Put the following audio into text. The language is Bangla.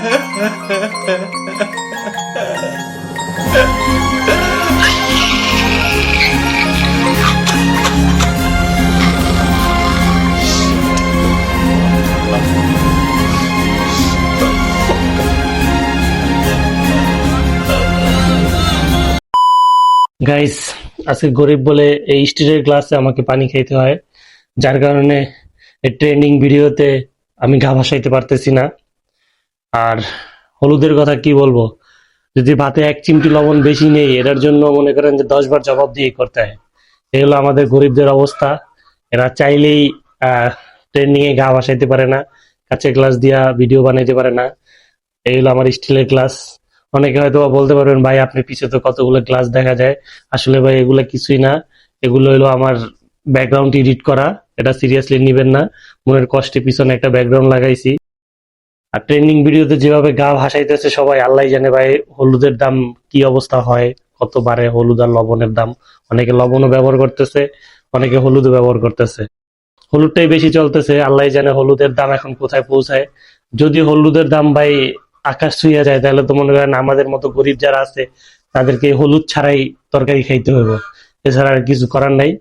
গাইস, আজকে গরিব বলে এই স্টিলের গ্লাসে আমাকে পানি খাইতে হয়, যার কারণে ট্রেন্ডিং ভিডিওতে আমি গা ভাসাইতে পারতেছি না। আর হলুদের কথা কি বলবো, যদি ভাতে 1 চিমটি লবণ বেশি নেই, এটার জন্য মনে করেন যে 10 বার জবাব দিয়ে করতে হয়। এই হলো আমাদের গরিবদের অবস্থা। এরা চাইলেই ট্রেন্ডিং এ গা ভাসাইতে পারে না, কাঁচের গ্লাস দিয়া ভিডিও বানাইতে পারে না। এই হলো আমার স্টিলের গ্লাস। অনেকে হয়তো বা বলতে পারবেন, ভাই আপনি পিছে তো কতগুলো গ্লাস দেখা যায়। আসলে ভাই এগুলো কিছুই না, এগুলো হলো আমার ব্যাকগ্রাউন্ড এডিট করা। এটা সিরিয়াসলি নিবেন না, মনের কষ্টে পিছনে একটা ব্যাকগ্রাউন্ড লাগাইছি। আর ট্রেন্ডিং ভিডিওতে যেভাবে গা ভাসাইতেছে সবাই, আল্লাহ জানে ভাই হলুদের দাম কি অবস্থা হয়, কত বারে হলুদ আর লবণের দাম। অনেকে লবণও ব্যবহার করতেছে, অনেকে হলুদও ব্যবহার করতেছে। হলুদটাই বেশি চলতেছে, আল্লাহ জানে হলুদের দাম এখন কোথায় পৌঁছায়। যদি হলুদের দাম ভাই আকাশ ছুঁয়ে যায়, তাহলে তো মনে করেন আমাদের মতো গরিব যারা আছে তাদেরকে হলুদ ছাড়াই তরকারি খাইতে হবে, এছাড়া আর কিছু করার নাই।